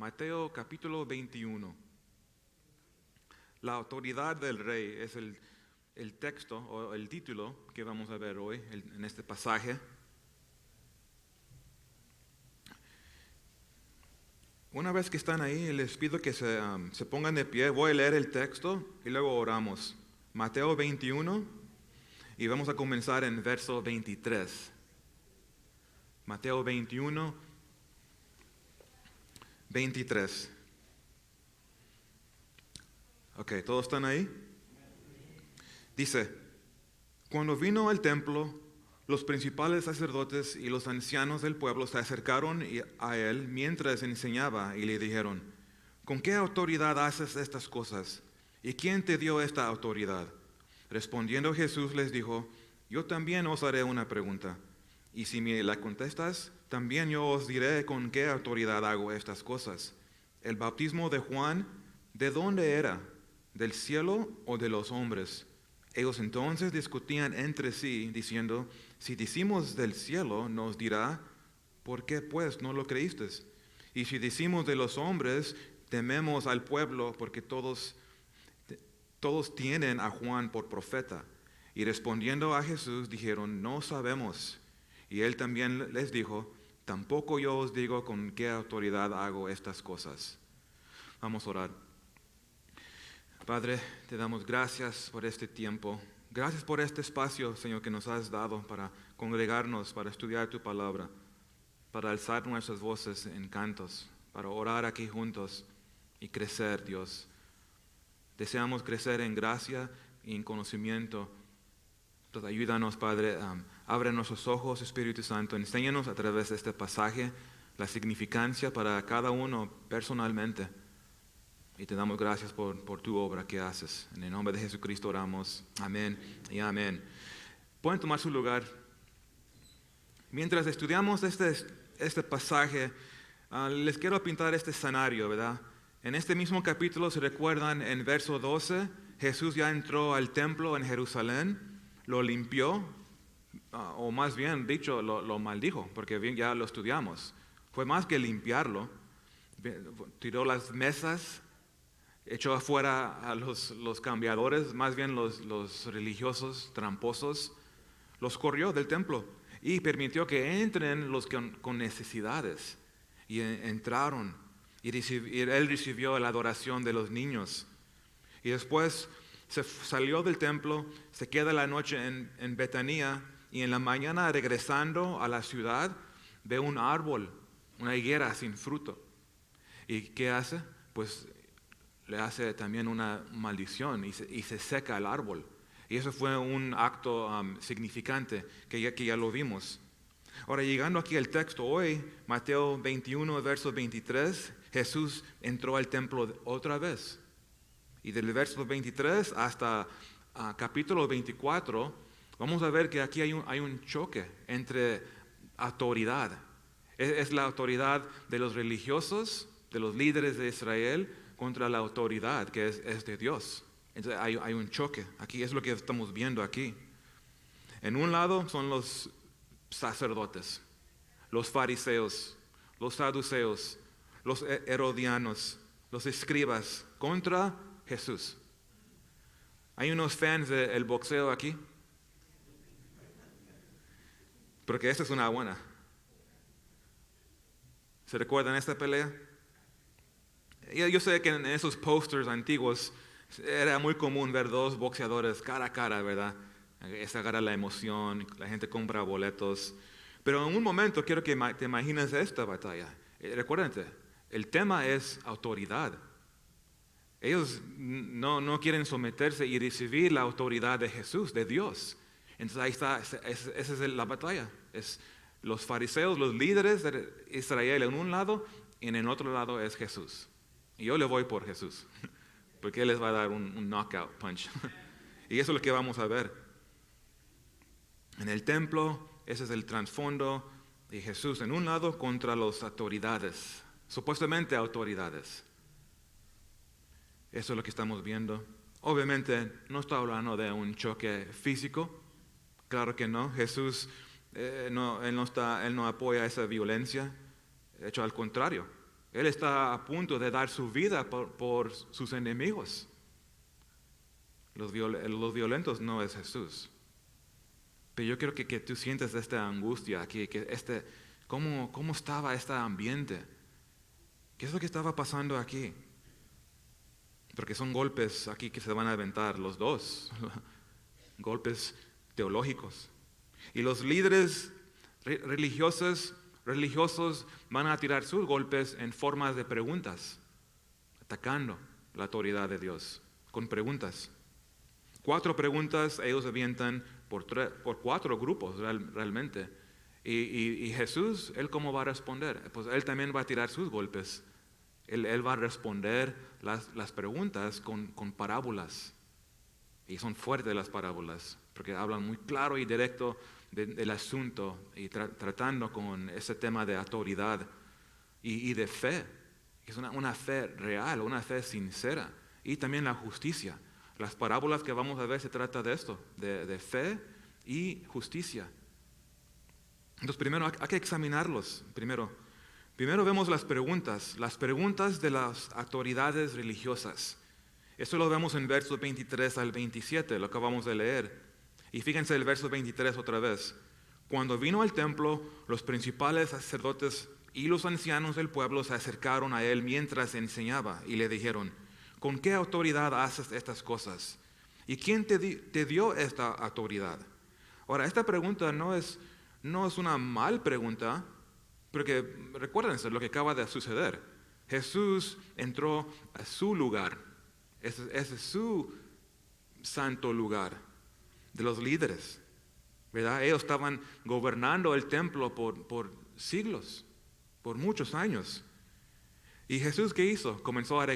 Mateo capítulo 21. La autoridad del rey es el texto o el título que vamos a ver hoy en este pasaje. Una vez que están ahí, les pido que se pongan de pie. Voy a leer el texto y luego oramos. Mateo 21 y vamos a comenzar en verso 23. Mateo 21, 23. Ok, ¿todos están ahí? Dice, cuando vino al templo, los principales sacerdotes y los ancianos del pueblo se acercaron a él mientras enseñaba y le dijeron, ¿con qué autoridad haces estas cosas? ¿Y quién te dio esta autoridad? Respondiendo Jesús les dijo, yo también os haré una pregunta, y si me la contestas, también yo os diré con qué autoridad hago estas cosas. El bautismo de Juan, ¿de dónde era? ¿Del cielo o de los hombres? Ellos entonces discutían entre sí, diciendo, si decimos del cielo, nos dirá, ¿por qué pues no lo creísteis? Y si decimos de los hombres, tememos al pueblo, porque todos tienen a Juan por profeta. Y respondiendo a Jesús, dijeron, no sabemos. Y él también les dijo, tampoco yo os digo con qué autoridad hago estas cosas. Vamos a orar. Padre, te damos gracias por este tiempo. Gracias por este espacio, Señor, que nos has dado para congregarnos, para estudiar tu palabra, para alzar nuestras voces en cantos, para orar aquí juntos y crecer, Dios. Deseamos crecer en gracia y en conocimiento. Entonces, ayúdanos, Padre, abre nuestros ojos, Espíritu Santo, enséñanos a través de este pasaje la significancia para cada uno personalmente. Y te damos gracias por tu obra que haces. En el nombre de Jesucristo oramos. Amén y amén. Pueden tomar su lugar. Mientras estudiamos este pasaje, les quiero pintar este escenario, ¿verdad? En este mismo capítulo, si recuerdan, en verso 12, Jesús ya entró al templo en Jerusalén, lo limpió, o más bien dicho, lo maldijo, porque bien ya lo estudiamos. Fue más que limpiarlo. Tiró las mesas, echó afuera a los cambiadores, más bien los religiosos tramposos, los corrió del templo y permitió que entren los con necesidades. Y entraron y él recibió la adoración de los niños. Y después se salió del templo, se queda la noche en Betania y en la mañana regresando a la ciudad ve un árbol, una higuera sin fruto. ¿Y qué hace? Pues le hace también una maldición y se seca el árbol. Y eso fue un acto significante que ya lo vimos. Ahora, llegando aquí al texto hoy, Mateo 21, verso 23, Jesús entró al templo otra vez. Y del verso 23 hasta capítulo 24, vamos a ver que aquí hay un choque entre autoridad. Es la autoridad de los religiosos, de los líderes de Israel, contra la autoridad que es de Dios. Entonces hay un choque. Aquí es lo que estamos viendo aquí. En un lado son los sacerdotes, los fariseos, los saduceos, los herodianos, los escribas, contra Jesús. ¿Hay unos fans del boxeo aquí? Porque esta es una buena. ¿Se recuerdan esta pelea? Yo sé que en esos posters antiguos era muy común ver dos boxeadores cara a cara, ¿verdad? Esa agarra la emoción, la gente compra boletos. Pero en un momento quiero que te imagines esta batalla. Recuérdate, el tema es autoridad. Ellos no quieren someterse y recibir la autoridad de Jesús, de Dios. Entonces ahí está, esa es la batalla. Es los fariseos, los líderes de Israel en un lado y en el otro lado es Jesús. Y yo le voy por Jesús, porque Él les va a dar un knockout punch. Y eso es lo que vamos a ver. En el templo, ese es el trasfondo de Jesús en un lado contra las autoridades, supuestamente autoridades. Eso es lo que estamos viendo. Obviamente no está hablando de un choque físico, claro que no. Jesús él no apoya esa violencia, de hecho al contrario. Él está a punto de dar su vida por sus enemigos. Los violentos no es Jesús. Pero yo quiero que tú sientas esta angustia, cómo estaba este ambiente. ¿Qué es lo que estaba pasando aquí? Porque son golpes aquí que se van a aventar los dos, golpes teológicos. Y los líderes religiosos van a tirar sus golpes en formas de preguntas, atacando la autoridad de Dios, con preguntas. 4 preguntas ellos avientan por 4 grupos realmente. Y Jesús, ¿Él cómo va a responder? Pues Él también va a tirar sus golpes. Él va a responder las preguntas con parábolas. Y son fuertes las parábolas, porque hablan muy claro y directo del asunto y tratando con ese tema de autoridad y de fe, que es una fe real, una fe sincera, y también la justicia. Las parábolas que vamos a ver se trata de esto, de fe y justicia. Entonces primero hay que examinarlos. Primero vemos las preguntas de las autoridades religiosas. Esto lo vemos en versos 23 al 27, lo que acabamos de leer. Y fíjense el verso 23 otra vez. Cuando vino al templo, los principales sacerdotes y los ancianos del pueblo se acercaron a él mientras enseñaba y le dijeron: ¿con qué autoridad haces estas cosas? ¿Y quién te dio esta autoridad? Ahora, esta pregunta no es una mal pregunta, porque recuérdense lo que acaba de suceder. Jesús entró a su lugar. Ese es su santo lugar de los líderes, ¿verdad? Ellos estaban gobernando el templo por siglos, por muchos años. ¿Y Jesús qué hizo? Comenzó a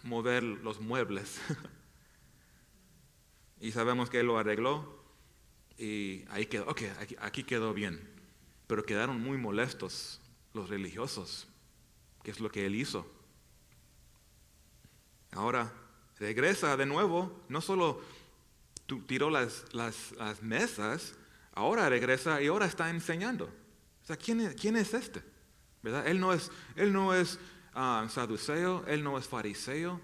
mover los muebles. Y sabemos que Él lo arregló y ahí quedó, aquí quedó bien. Pero quedaron muy molestos los religiosos, que es lo que Él hizo. Ahora regresa de nuevo, no solo tiró las mesas, ahora regresa y ahora está enseñando. O sea, ¿quién es este? ¿Verdad? Él no es saduceo, Él no es fariseo.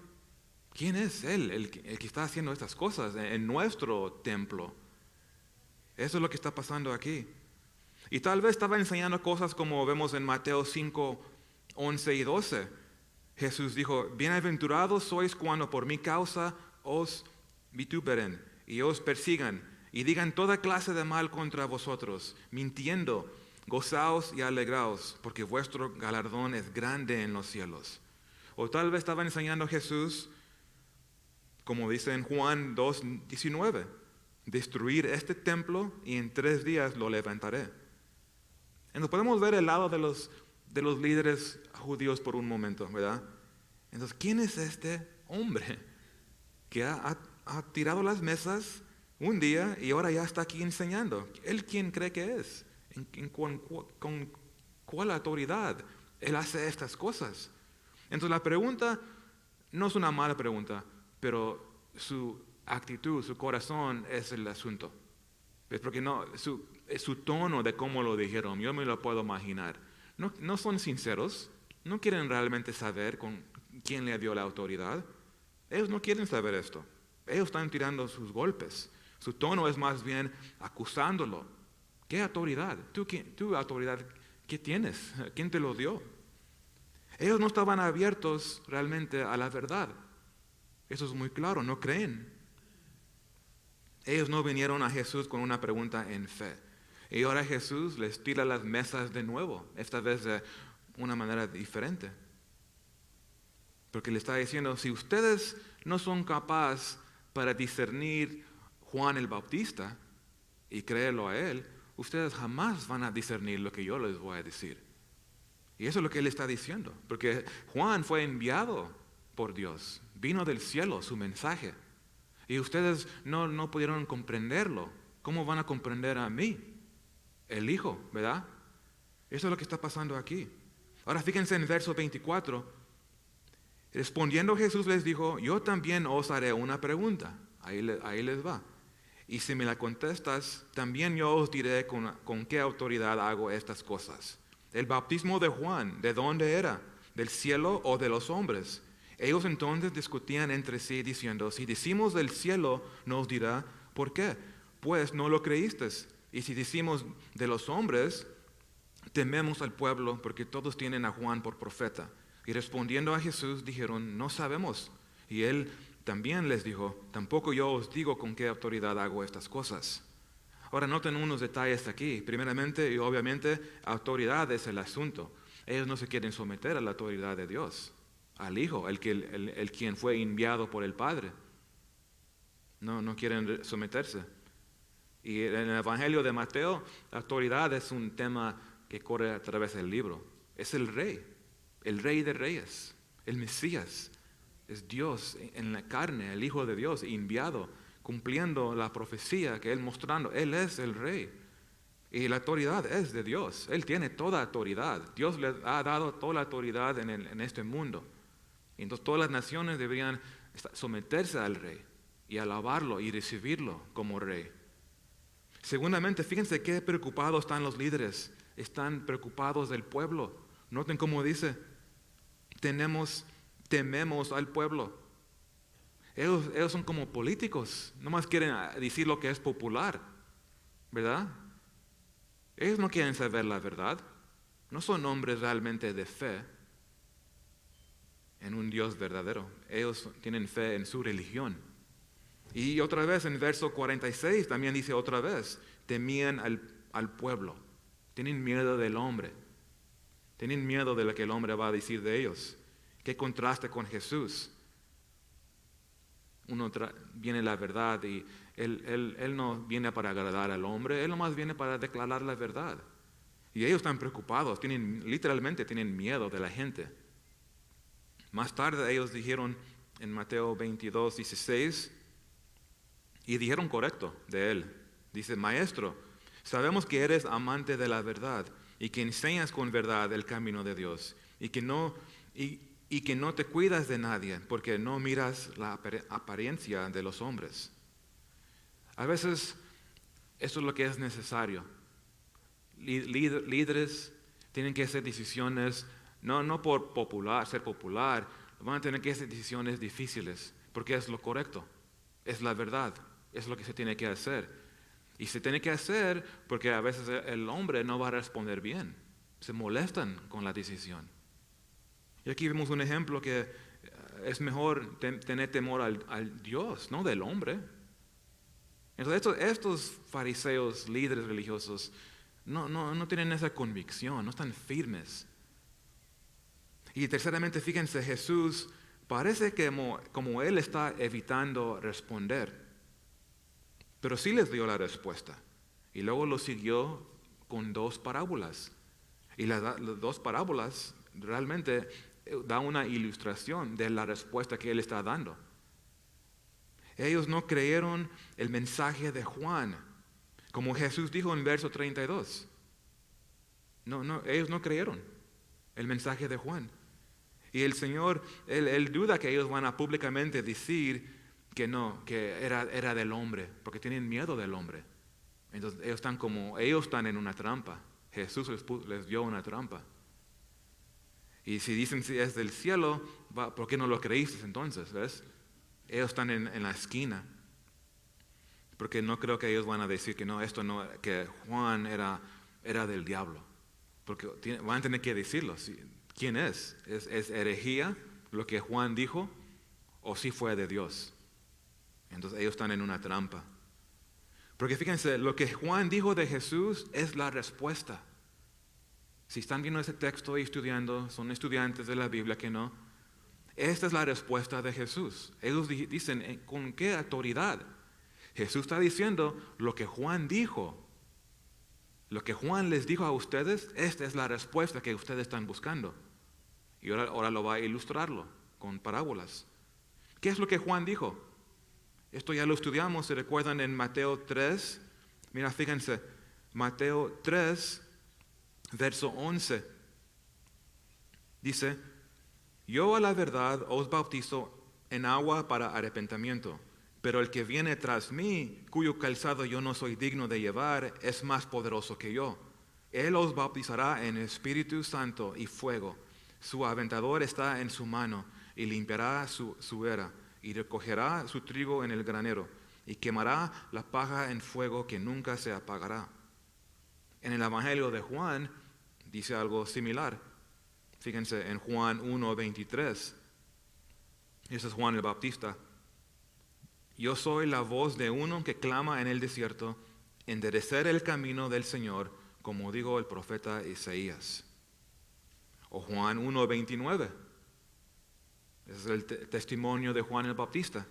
¿Quién es Él, el que está haciendo estas cosas en nuestro templo? Eso es lo que está pasando aquí. Y tal vez estaba enseñando cosas como vemos en Mateo 5, 11 y 12. Jesús dijo: bienaventurados sois cuando por mi causa os vituperen y os persigan y digan toda clase de mal contra vosotros, mintiendo. Gozaos y alegraos, porque vuestro galardón es grande en los cielos. O tal vez estaba enseñando Jesús, como dice en Juan 2:19, destruir este templo y en 3 días lo levantaré. Entonces podemos ver el lado de los líderes judíos por un momento, ¿verdad? Entonces, ¿quién es este hombre que ha tirado las mesas un día y ahora ya está aquí enseñando? ¿Él quién cree que es? ¿Con cuál autoridad Él hace estas cosas? Entonces la pregunta no es una mala pregunta, pero su actitud, su corazón es el asunto. Es porque su tono de cómo lo dijeron, yo me lo puedo imaginar. No son sinceros, no quieren realmente saber con quién le dio la autoridad. Ellos no quieren saber esto. Ellos están tirando sus golpes. Su tono es más bien acusándolo. ¿Qué autoridad? ¿Tu autoridad qué tienes? ¿Quién te lo dio? Ellos no estaban abiertos realmente a la verdad. Eso es muy claro, no creen. Ellos no vinieron a Jesús con una pregunta en fe. Y ahora Jesús les tira las mesas de nuevo, esta vez de una manera diferente. Porque le está diciendo, si ustedes no son capaces para discernir Juan el Bautista y creerlo a él, ustedes jamás van a discernir lo que yo les voy a decir. Y eso es lo que él está diciendo, porque Juan fue enviado por Dios, vino del cielo su mensaje, y ustedes no pudieron comprenderlo. ¿Cómo van a comprender a mí, el Hijo, verdad? Eso es lo que está pasando aquí. Ahora fíjense en el verso 24, respondiendo Jesús les dijo: yo también os haré una pregunta, ahí les va. Y si me la contestas, también yo os diré con qué autoridad hago estas cosas. El bautismo de Juan, ¿de dónde era? ¿Del cielo o de los hombres? Ellos entonces discutían entre sí diciendo, si decimos del cielo, nos dirá, ¿por qué? Pues no lo creísteis. Y si decimos de los hombres, tememos al pueblo porque todos tienen a Juan por profeta. Y respondiendo a Jesús dijeron, no sabemos. Y él también les dijo, tampoco yo os digo con qué autoridad hago estas cosas. Ahora noten unos detalles aquí. Primeramente y obviamente, autoridad es el asunto. Ellos no se quieren someter a la autoridad de Dios, al Hijo, el quien fue enviado por el Padre. No quieren someterse. Y en el Evangelio de Mateo, la autoridad es un tema que corre a través del libro. Es el Rey de Reyes, el Mesías. Es Dios en la carne, el Hijo de Dios, enviado, cumpliendo la profecía que Él mostrando. Él es el Rey. Y la autoridad es de Dios. Él tiene toda autoridad. Dios le ha dado toda la autoridad en este mundo. Y entonces todas las naciones deberían someterse al Rey y alabarlo y recibirlo como Rey. Segundamente, fíjense qué preocupados están los líderes. Están preocupados del pueblo. Noten cómo dice, tememos al pueblo. Ellos son como políticos. Nomás quieren decir lo que es popular, ¿verdad? Ellos no quieren saber la verdad. No son hombres realmente de fe en un Dios verdadero. Ellos tienen fe en su religión. Y otra vez en verso 46 también dice otra vez, temían al pueblo. Tienen miedo del hombre. Tienen miedo de lo que el hombre va a decir de ellos. Qué contraste con Jesús. Viene la verdad y él no viene para agradar al hombre, Él nomás viene para declarar la verdad. Y ellos están preocupados, literalmente tienen miedo de la gente. Más tarde ellos dijeron en Mateo 22:16, y dijeron correcto de Él. Dice, Maestro, sabemos que eres amante de la verdad y que enseñas con verdad el camino de Dios y que no te cuidas de nadie porque no miras la apariencia de los hombres. A veces eso es lo que es necesario. Líderes tienen que hacer decisiones, no por ser popular, van a tener que hacer decisiones difíciles porque es lo correcto, es la verdad, es lo que se tiene que hacer. Y se tiene que hacer porque a veces el hombre no va a responder bien, se molestan con la decisión. Y aquí vemos un ejemplo que es mejor tener temor al Dios, no del hombre. Entonces estos fariseos, líderes religiosos, no tienen esa convicción, no están firmes. Y terceramente, fíjense, Jesús parece que como Él está evitando responder, pero sí les dio la respuesta. Y luego lo siguió con 2 parábolas. Y las 2 parábolas realmente da una ilustración de la respuesta que Él está dando. Ellos no creyeron el mensaje de Juan, como Jesús dijo en verso 32. Ellos no creyeron el mensaje de Juan. Y el Señor, Él duda que ellos van a públicamente decir que no, que era del hombre, porque tienen miedo del hombre. Entonces ellos están en una trampa. Jesús les dio una trampa. Y si dicen si es del cielo, ¿por qué no lo creíste entonces? ¿Ves? Ellos están en la esquina. Porque no creo que ellos van a decir que Juan era del diablo. Porque van a tener que decirlo. ¿Quién es? ¿Es herejía lo que Juan dijo? ¿O sí fue de Dios? Entonces ellos están en una trampa. Porque fíjense, lo que Juan dijo de Jesús es la respuesta. Si están viendo ese texto y estudiando, son estudiantes de la Biblia que no. Esta es la respuesta de Jesús. Ellos dicen, ¿con qué autoridad? Jesús está diciendo lo que Juan dijo. Lo que Juan les dijo a ustedes, esta es la respuesta que ustedes están buscando. Y ahora lo va a ilustrarlo con parábolas. ¿Qué es lo que Juan dijo? Esto ya lo estudiamos, ¿se recuerdan en Mateo 3? Mira, fíjense, Mateo 3, verso 11. Dice, yo a la verdad os bautizo en agua para arrepentimiento, pero el que viene tras mí, cuyo calzado yo no soy digno de llevar, es más poderoso que yo. Él os bautizará en Espíritu Santo y fuego. Su aventador está en su mano y limpiará su era y recogerá su trigo en el granero y quemará la paja en fuego que nunca se apagará. En el Evangelio de Juan dice algo similar. Fíjense en Juan 1:23. Ese es Juan el Bautista. Yo soy la voz de uno que clama en el desierto, enderecer el camino del Señor, como dijo el profeta Isaías. O Juan 1:29. Ese es el testimonio de Juan el Bautista.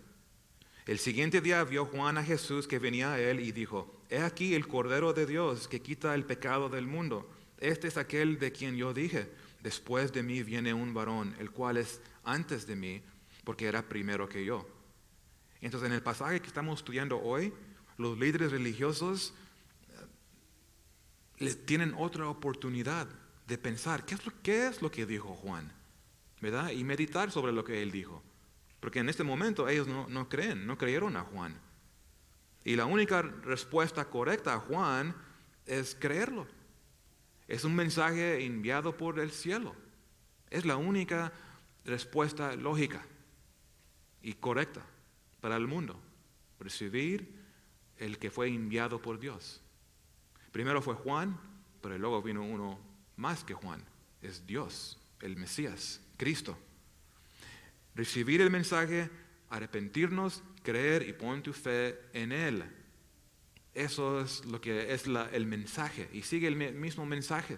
El siguiente día vio Juan a Jesús que venía a él y dijo: He aquí el Cordero de Dios que quita el pecado del mundo. Este es aquel de quien yo dije: después de mí viene un varón, el cual es antes de mí, porque era primero que yo. Entonces, en el pasaje que estamos estudiando hoy, los líderes religiosos les tienen otra oportunidad de pensar qué es lo que dijo Juan, ¿verdad? Y meditar sobre lo que él dijo. Porque en este momento ellos no creyeron a Juan. Y la única respuesta correcta a Juan es creerlo. Es un mensaje enviado por el cielo. Es la única respuesta lógica y correcta para el mundo. Recibir el que fue enviado por Dios. Primero fue Juan, pero luego vino uno más que Juan. Es Dios, el Mesías, Cristo. Recibir el mensaje, arrepentirnos, creer y poner tu fe en Él. Eso es lo que es el mensaje. Y sigue el mismo mensaje.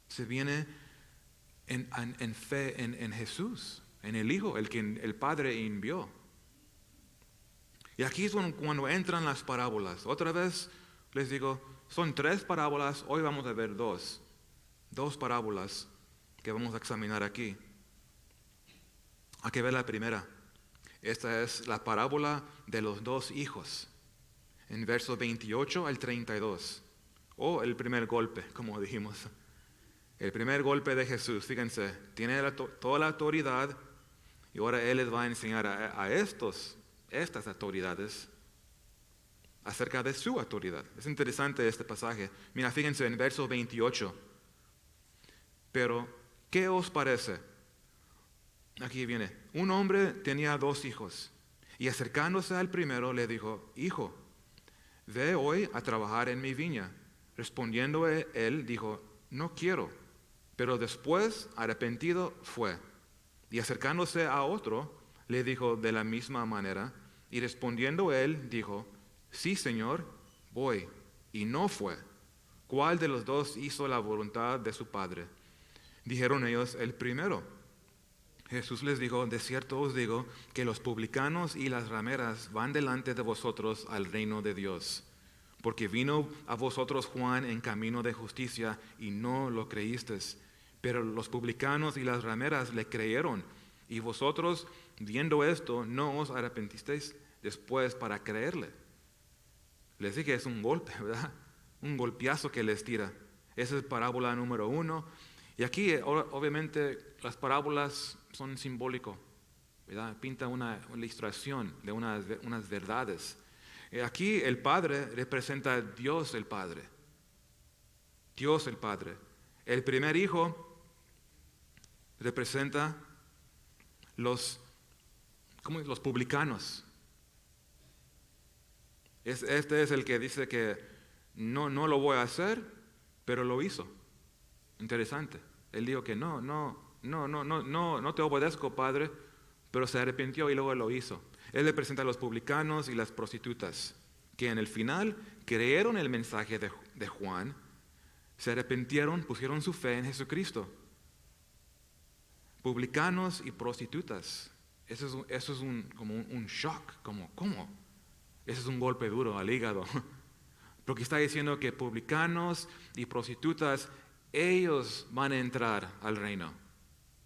Se viene en fe en Jesús, en el Hijo, el que el Padre envió. Y aquí es cuando entran las parábolas. Otra vez les digo, son 3 parábolas, hoy vamos a ver 2. 2 parábolas que vamos a examinar aquí. Hay que ver la primera. Esta es la parábola de los 2 hijos. En versos 28 al 32. O el primer golpe, como dijimos. El primer golpe de Jesús, fíjense, tiene toda la autoridad y ahora Él les va a enseñar a estas autoridades acerca de su autoridad. Es interesante este pasaje. Mira, fíjense en verso 28. Pero, ¿qué os parece? Aquí viene. Un hombre tenía 2 hijos y acercándose al primero le dijo: Hijo, ve hoy a trabajar en mi viña. Respondiendo él dijo: No quiero. Pero después, arrepentido, fue. Y acercándose a otro, le dijo de la misma manera. Y respondiendo él, dijo: Sí, Señor, voy. Y no fue. ¿Cuál de los 2 hizo la voluntad de su padre? Dijeron ellos: el primero. Jesús les dijo: de cierto os digo que los publicanos y las rameras van delante de vosotros al reino de Dios. Porque vino a vosotros Juan en camino de justicia y no lo creísteis. Pero los publicanos y las rameras le creyeron. Y vosotros, viendo esto, no os arrepentisteis después para creerle. Les dije, es un golpe, ¿verdad? Un golpeazo que les tira. Esa es parábola número 1. Y aquí, obviamente, las parábolas son simbólicas, ¿verdad? Pinta una ilustración de unas verdades. Aquí el Padre representa a Dios el Padre. Dios el Padre. El primer hijo representa los publicanos. Este es el que dice que no lo voy a hacer, pero lo hizo. Interesante. Él dijo que no te obedezco, Padre, pero se arrepintió y luego lo hizo. Él representa a los publicanos y las prostitutas, que en el final creyeron el mensaje de Juan, se arrepintieron, pusieron su fe en Jesucristo. Publicanos y prostitutas. Eso es como un shock, ¿cómo? Ese es un golpe duro al hígado. Porque está diciendo que publicanos y prostitutas, ellos van a entrar al reino.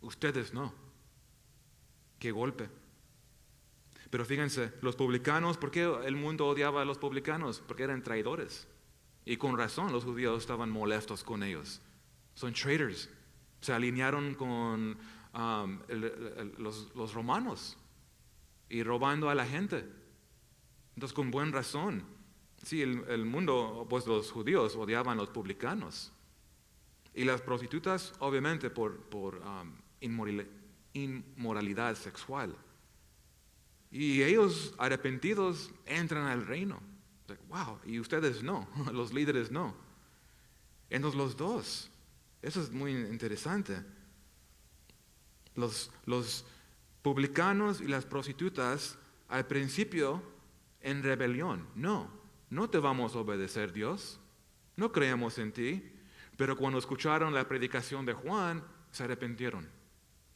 Ustedes no. Qué golpe. Pero fíjense, los publicanos, ¿por qué el mundo odiaba a los publicanos? Porque eran traidores. Y con razón los judíos estaban molestos con ellos. Son traitors. Se alinearon con los romanos y robando a la gente. Entonces, con buena razón. Sí, el mundo, pues los judíos odiaban a los publicanos. Y las prostitutas, obviamente, por inmoralidad sexual. Y ellos arrepentidos entran al reino. Wow, y ustedes no, los líderes no. Entonces los dos, eso es muy interesante. Los publicanos y las prostitutas al principio en rebelión. No te vamos a obedecer, Dios. No creemos en ti. Pero cuando escucharon la predicación de Juan, se arrepintieron,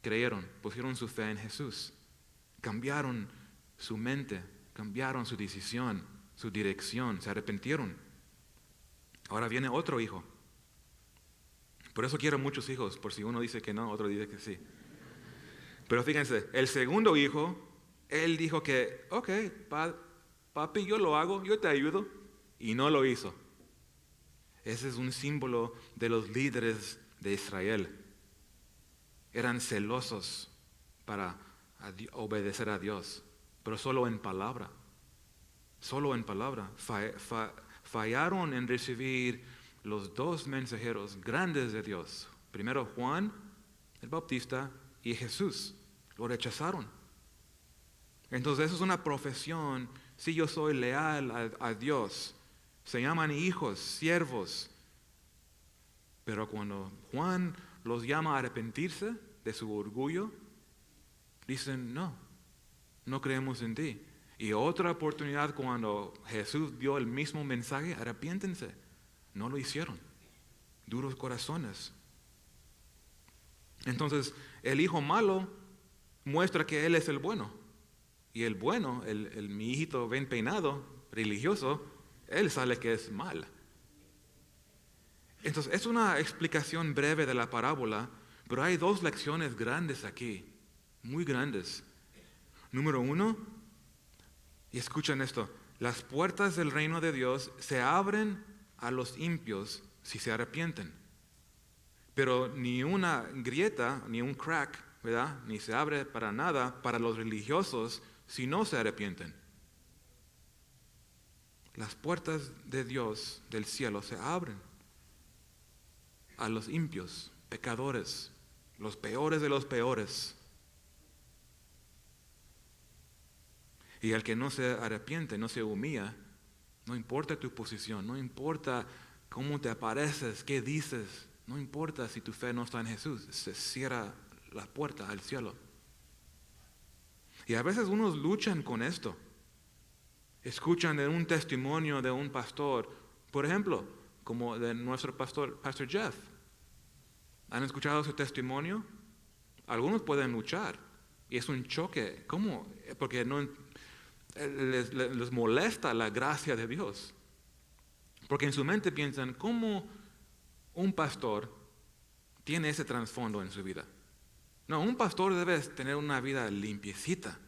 creyeron, pusieron su fe en Jesús, cambiaron su mente, cambiaron su decisión, su dirección, se arrepintieron. Ahora viene otro hijo. Por eso quiero muchos hijos, por si uno dice que no, otro dice que sí. Pero fíjense, el segundo hijo, él dijo que, ok, papi, yo lo hago, yo te ayudo, y no lo hizo. Ese es un símbolo de los líderes de Israel. Eran celosos para obedecer a Dios, pero solo en palabra. Solo en palabra. Fallaron en recibir los dos mensajeros grandes de Dios. Primero Juan, el Bautista, y Jesús. Lo rechazaron. Entonces eso es una profesión. Si yo soy leal a Dios, se llaman hijos, siervos. Pero cuando Juan los llama a arrepentirse de su orgullo, dicen, no creemos en ti. Y otra oportunidad cuando Jesús dio el mismo mensaje, arrepiéntense. No lo hicieron. Duros corazones. Entonces, el hijo malo muestra que él es el bueno. Y el bueno, mi hijito bien peinado, religioso, él sale que es mal. Entonces, es una explicación breve de la parábola, pero hay dos lecciones grandes aquí, muy grandes. Número 1, y escuchen esto, las puertas del reino de Dios se abren a los impios si se arrepienten. Pero ni una grieta, ni un crack, ¿verdad? Ni se abre para nada para los religiosos si no se arrepienten. Las puertas de Dios, del cielo, se abren a los impios, pecadores, los peores de los peores. Y el que no se arrepiente, no se humilla, no importa tu posición, no importa cómo te apareces, qué dices, no importa si tu fe no está en Jesús, se cierra la puerta al cielo. Y a veces unos luchan con esto. Escuchan de un testimonio de un pastor, por ejemplo, como de nuestro pastor Jeff. ¿Han escuchado su testimonio? Algunos pueden luchar y es un choque. ¿Cómo? Porque les molesta la gracia de Dios. Porque en su mente piensan, ¿cómo un pastor tiene ese trasfondo en su vida? No, un pastor debe tener una vida limpiecita.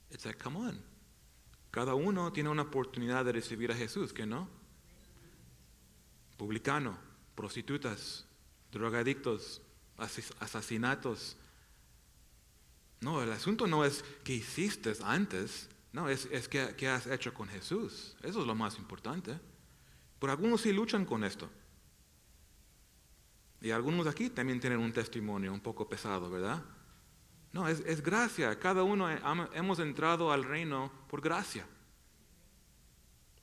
It's like, come on. Cada uno tiene una oportunidad de recibir a Jesús, ¿que no? Publicano, prostitutas, drogadictos, asesinatos. No, el asunto no es qué hiciste antes, no, es qué has hecho con Jesús. Eso es lo más importante. Pero algunos sí luchan con esto. Y algunos aquí también tienen un testimonio un poco pesado, ¿verdad? No, es gracia. Cada uno hemos entrado al reino por gracia.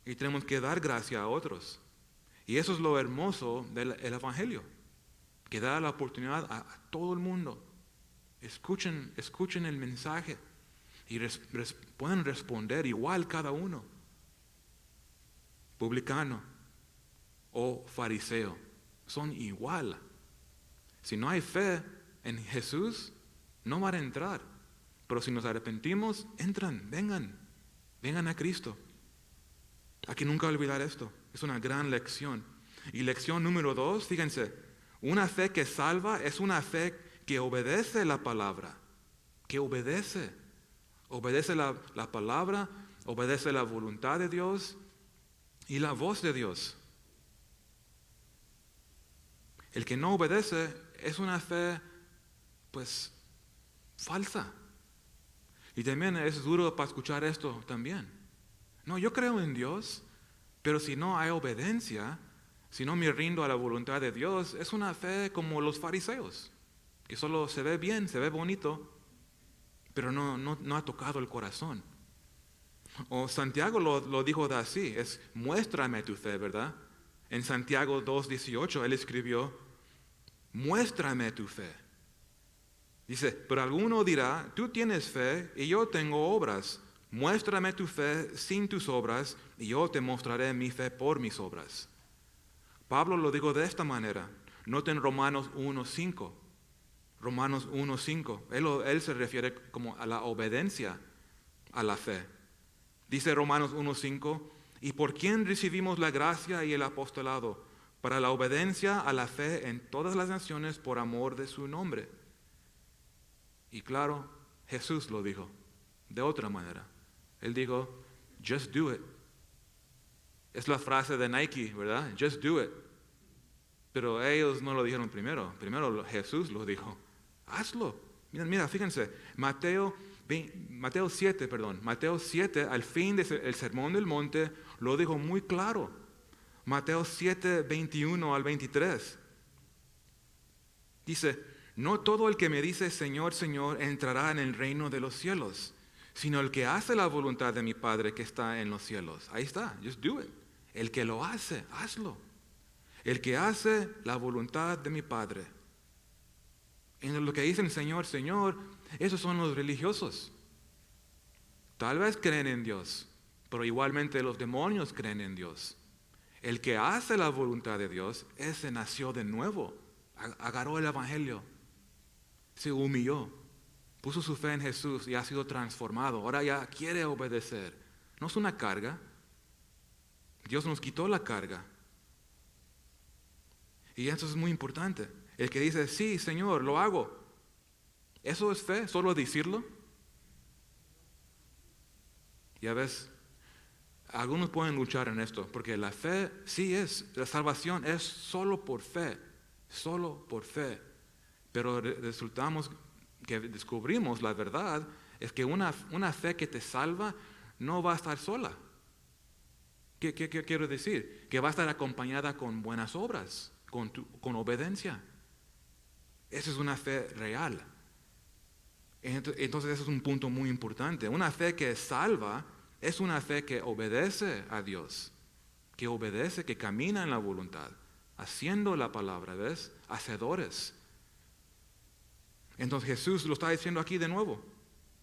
Y tenemos que dar gracia a otros. Y eso es lo hermoso del Evangelio, que da la oportunidad a todo el mundo. Escuchen el mensaje y pueden responder igual cada uno. Publicano o fariseo, son igual. Si no hay fe en Jesús, no van a entrar. Pero si nos arrepentimos, entran, vengan a Cristo. Hay que nunca olvidar esto. Es una gran lección. Y lección número 2, fíjense, una fe que salva es una fe que obedece la palabra. Que obedece. Obedece la palabra, obedece la voluntad de Dios y la voz de Dios. El que no obedece es una fe, pues, falsa. Y también es duro para escuchar esto también. No, yo creo en Dios, pero si no hay obediencia, Si no me rindo a la voluntad de Dios, es una fe como los fariseos, que solo se ve bien, se ve bonito, pero no ha tocado el corazón. O Santiago lo dijo así, es muéstrame tu fe, ¿verdad? En Santiago 2:18 él escribió, muéstrame tu fe. Dice, pero alguno dirá, tú tienes fe y yo tengo obras. Muéstrame tu fe sin tus obras y yo te mostraré mi fe por mis obras. Pablo lo dijo de esta manera. Noten Romanos 1:5. Romanos 1:5. Él se refiere como a la obediencia a la fe. Dice Romanos 1:5, ¿y por quién recibimos la gracia y el apostolado? Para la obediencia a la fe en todas las naciones por amor de su nombre. Y claro, Jesús lo dijo de otra manera. Él dijo, just do it. Es la frase de Nike, ¿verdad? Just do it. Pero ellos no lo dijeron primero. Primero Jesús lo dijo. Hazlo. Mira, fíjense. Mateo 7, al fin del Sermón del Monte, lo dijo muy claro. Mateo 7, 21 al 23. Dice, no todo el que me dice Señor, Señor, entrará en el reino de los cielos, sino el que hace la voluntad de mi Padre que está en los cielos. Ahí está, just do it. El que lo hace, hazlo. El que hace la voluntad de mi Padre. En lo que dicen Señor, Señor, esos son los religiosos. Tal vez creen en Dios, pero igualmente los demonios creen en Dios. El que hace la voluntad de Dios, ese nació de nuevo, agarró el Evangelio, se humilló, puso su fe en Jesús y ha sido transformado. Ahora ya quiere obedecer. No es una carga. Dios nos quitó la carga. Y eso es muy importante. El que dice, sí, Señor, lo hago. ¿Eso es fe? ¿Solo decirlo? Ya ves, algunos pueden luchar en esto, porque la fe sí es, la salvación es solo por fe, pero resultamos que descubrimos la verdad, es que una fe que te salva no va a estar sola. ¿Qué quiero decir? Que va a estar acompañada con buenas obras, con obediencia. Esa es una fe real. Entonces ese es un punto muy importante. Una fe que salva es una fe que obedece a Dios, que obedece, que camina en la voluntad, haciendo la palabra, ¿ves? Hacedores. Entonces Jesús lo está diciendo aquí de nuevo.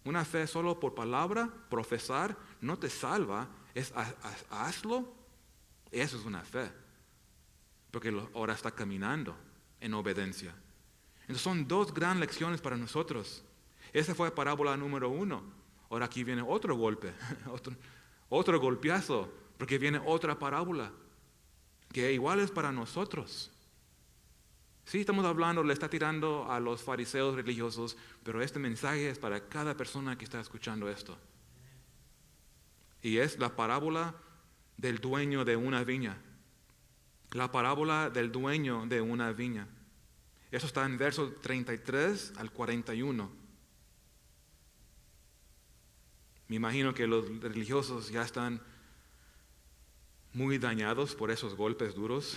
Una fe solo por palabra, profesar, no te salva, es hazlo. Eso es una fe, porque ahora está caminando en obediencia. Entonces son dos grandes lecciones para nosotros. Esa fue parábola número 1. Ahora aquí viene otro golpe, otro golpeazo, porque viene otra parábola, que igual es para nosotros. Sí, estamos hablando, le está tirando a los fariseos religiosos, pero este mensaje es para cada persona que está escuchando esto. Y es la parábola del dueño de una viña. La parábola del dueño de una viña. Eso está en versos 33 al 41. Me imagino que los religiosos ya están muy dañados por esos golpes duros,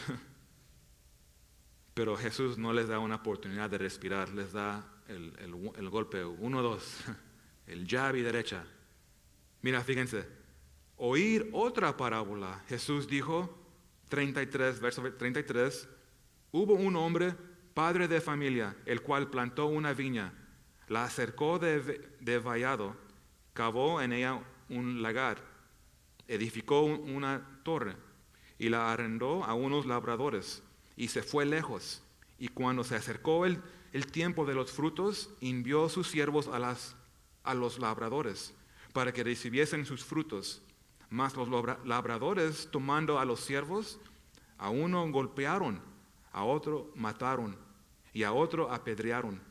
pero Jesús no les da una oportunidad de respirar, les da el golpe 1, 2, el jab y derecha. Mira, fíjense, oír otra parábola. Jesús dijo, 33, verso 33, hubo un hombre, padre de familia, el cual plantó una viña, la cercó de vallado, cavó en ella un lagar, edificó una torre y la arrendó a unos labradores y se fue lejos. Y cuando se acercó el tiempo de los frutos, envió sus siervos a los labradores para que recibiesen sus frutos. Mas los labradores, tomando a los siervos, a uno golpearon, a otro mataron y a otro apedrearon.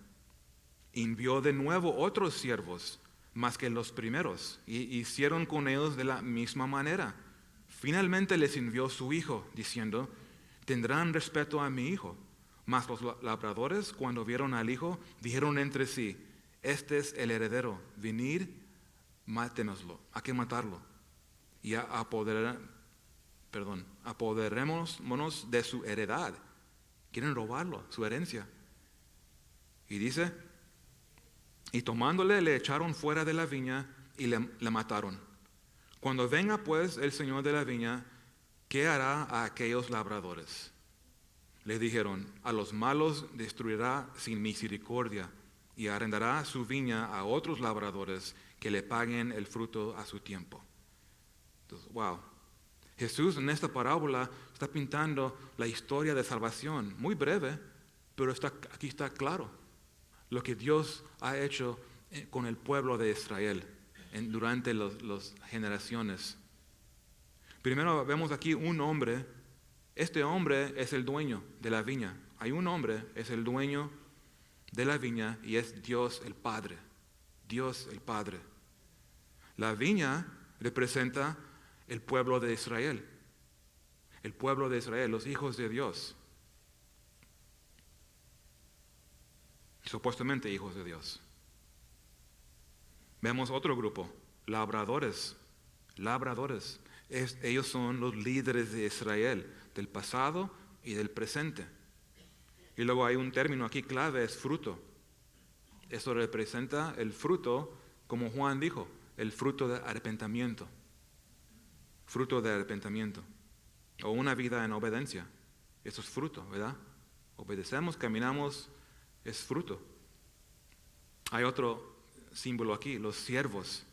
Envió de nuevo otros siervos, más que los primeros, y hicieron con ellos de la misma manera. Finalmente les envió su hijo, diciendo, tendrán respeto a mi hijo. Mas los labradores, cuando vieron al hijo, dijeron entre sí, este es el heredero, venid, mátenoslo, hay que matarlo. Y apoderémonos de su heredad. Quieren robarlo, su herencia. Y dice, y tomándole le echaron fuera de la viña y le mataron. Cuando venga pues el señor de la viña, ¿qué hará a aquellos labradores? Le dijeron, a los malos destruirá sin misericordia y arrendará su viña a otros labradores que le paguen el fruto a su tiempo. Entonces, wow. Jesús en esta parábola está pintando la historia de salvación, muy breve, pero aquí está claro lo que Dios ha hecho con el pueblo de Israel durante las generaciones. Primero vemos aquí un hombre. Este hombre es el dueño de la viña. Hay un hombre, es el dueño de la viña y es Dios el Padre. Dios el Padre. La viña representa el pueblo de Israel. El pueblo de Israel, los hijos de Dios. Supuestamente hijos de Dios. Vemos otro grupo, labradores. Labradores. Ellos son los líderes de Israel, del pasado y del presente. Y luego hay un término aquí clave, es fruto. Eso representa el fruto, como Juan dijo, el fruto de arrepentimiento. Fruto de arrepentimiento. O una vida en obediencia. Eso es fruto, ¿verdad? Obedecemos, caminamos, es fruto. Hay otro símbolo aquí, los siervos.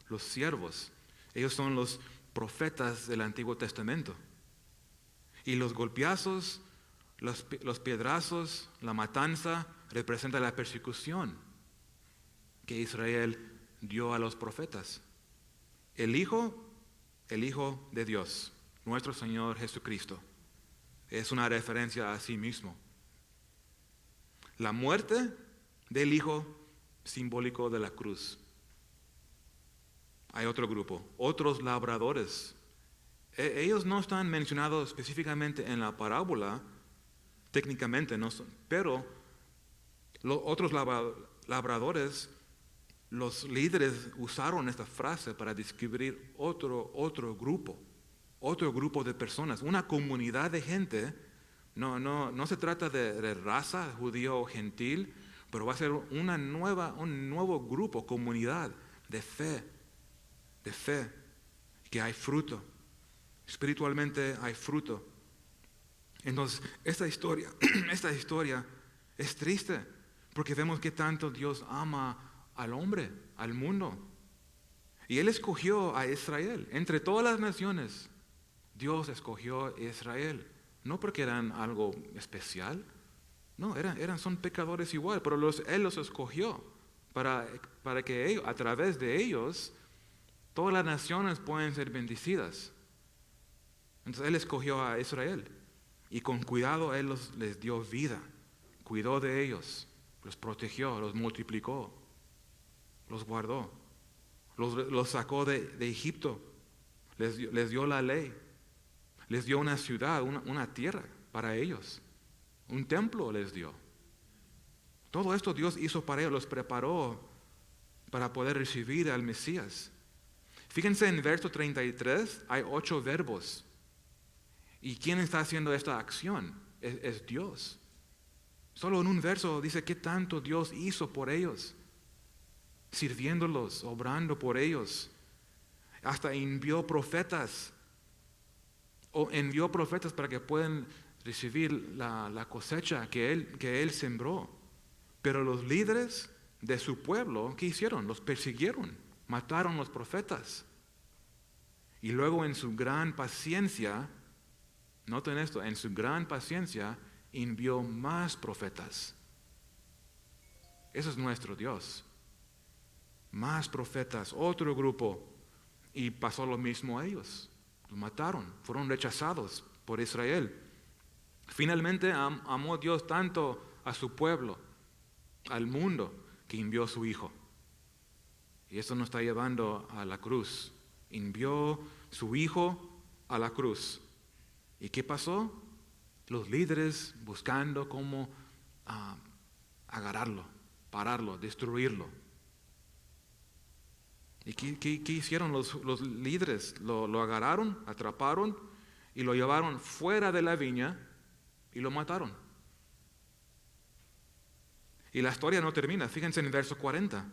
Los siervos. Ellos son los profetas del Antiguo Testamento. Y los golpeazos, los piedrazos, la matanza, representa la persecución que Israel dio a los profetas. El Hijo de Dios, nuestro Señor Jesucristo, es una referencia a sí mismo. La muerte del Hijo, simbólico de la cruz. Hay otro grupo, otros labradores. Ellos no están mencionados específicamente en la parábola, técnicamente no son, pero los otros labradores, los líderes usaron esta frase para describir otro grupo de personas, una comunidad de gente. No se trata de raza, judío o gentil, pero va a ser un nuevo grupo, comunidad de fe, que hay fruto. Espiritualmente hay fruto. Entonces, esta historia es triste, porque vemos que tanto Dios ama al hombre, al mundo. Y Él escogió a Israel. Entre todas las naciones, Dios escogió a Israel. No porque eran algo especial, no, son pecadores igual, pero Él los escogió para que ellos, a través de ellos, todas las naciones pueden ser bendecidas. Entonces Él escogió a Israel y con cuidado Él les dio vida, cuidó de ellos, los protegió, los multiplicó, los guardó, los sacó de Egipto, les dio la ley, les dio una ciudad, una tierra para ellos, un templo les dio. Todo esto Dios hizo para ellos, los preparó para poder recibir al Mesías. Fíjense en verso 33, hay 8 verbos. ¿Y quién está haciendo esta acción? Es Dios. Solo en un verso dice qué tanto Dios hizo por ellos, sirviéndolos, obrando por ellos. Hasta envió profetas para que puedan recibir la cosecha que él sembró. Pero los líderes de su pueblo, ¿qué hicieron? Los persiguieron, mataron los profetas. Y luego en su gran paciencia, noten esto, en su gran paciencia envió más profetas. Eso es nuestro Dios. Más profetas, otro grupo. Y pasó lo mismo a ellos. Los mataron, fueron rechazados por Israel. Finalmente amó Dios tanto a su pueblo, al mundo, que envió a su Hijo. Y eso nos está llevando a la cruz. Envió su Hijo a la cruz. ¿Y qué pasó? Los líderes buscando cómo agarrarlo, pararlo, destruirlo. ¿Y qué hicieron los líderes? Lo agarraron, atraparon y lo llevaron fuera de la viña y lo mataron. Y la historia no termina. Fíjense en el verso 40.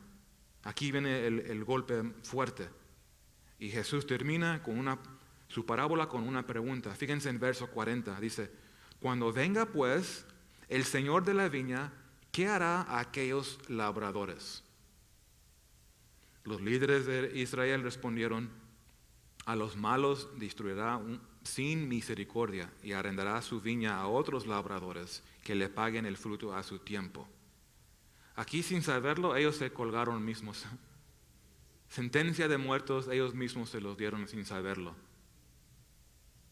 Aquí viene el golpe fuerte. Y Jesús termina con su parábola con una pregunta. Fíjense en verso 40. Dice, cuando venga pues el Señor de la viña, ¿qué hará a aquellos labradores? Los líderes de Israel respondieron, a los malos destruirá sin misericordia y arrendará su viña a otros labradores que le paguen el fruto a su tiempo. Aquí sin saberlo ellos se colgaron mismos. Sentencia de muertos ellos mismos se los dieron sin saberlo.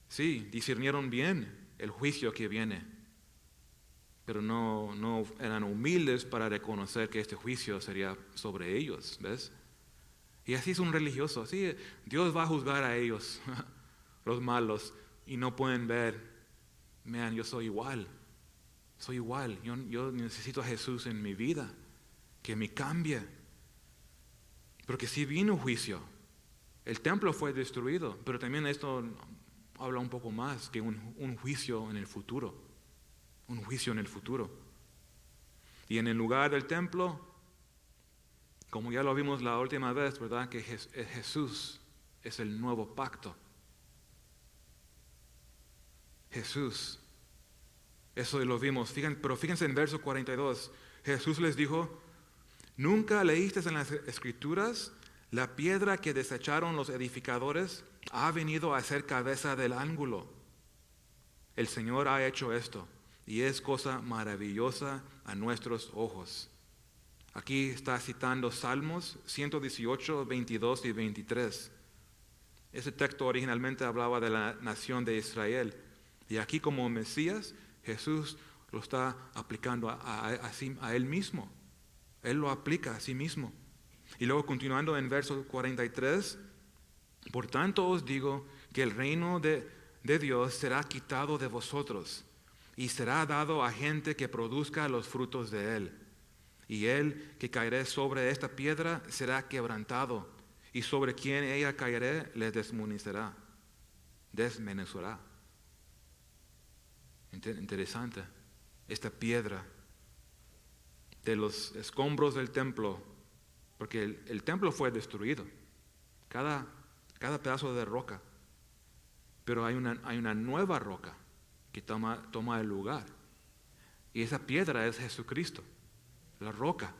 Sí, discernieron bien el juicio que viene, pero no eran humildes para reconocer que este juicio sería sobre ellos, ¿ves? Y así es un religioso, así Dios va a juzgar a ellos, los malos, y no pueden ver, man, yo soy igual, yo necesito a Jesús en mi vida, que me cambie, porque sí vino juicio, el templo fue destruido, pero también esto habla un poco más que un juicio en el futuro, un juicio en el futuro. Y en el lugar del templo, como ya lo vimos la última vez, ¿verdad? Que Jesús es el nuevo pacto. Jesús. Eso lo vimos. Pero fíjense en verso 42. Jesús les dijo, ¿nunca leíste en las Escrituras la piedra que desecharon los edificadores ha venido a ser cabeza del ángulo? El Señor ha hecho esto y es cosa maravillosa a nuestros ojos. Aquí está citando Salmos 118, 22 y 23. Ese texto originalmente hablaba de la nación de Israel. Y aquí como Mesías, Jesús lo está aplicando a Él mismo. Él lo aplica a sí mismo. Y luego continuando en verso 43, por tanto os digo que el reino de Dios será quitado de vosotros y será dado a gente que produzca los frutos de Él. Y él que caeré sobre esta piedra será quebrantado, y sobre quien ella caeré le desmenuzará. Interesante. Esta piedra de los escombros del templo, porque el templo fue destruido, cada pedazo de roca, pero hay una nueva roca que toma el lugar, y esa piedra es Jesucristo. La roca.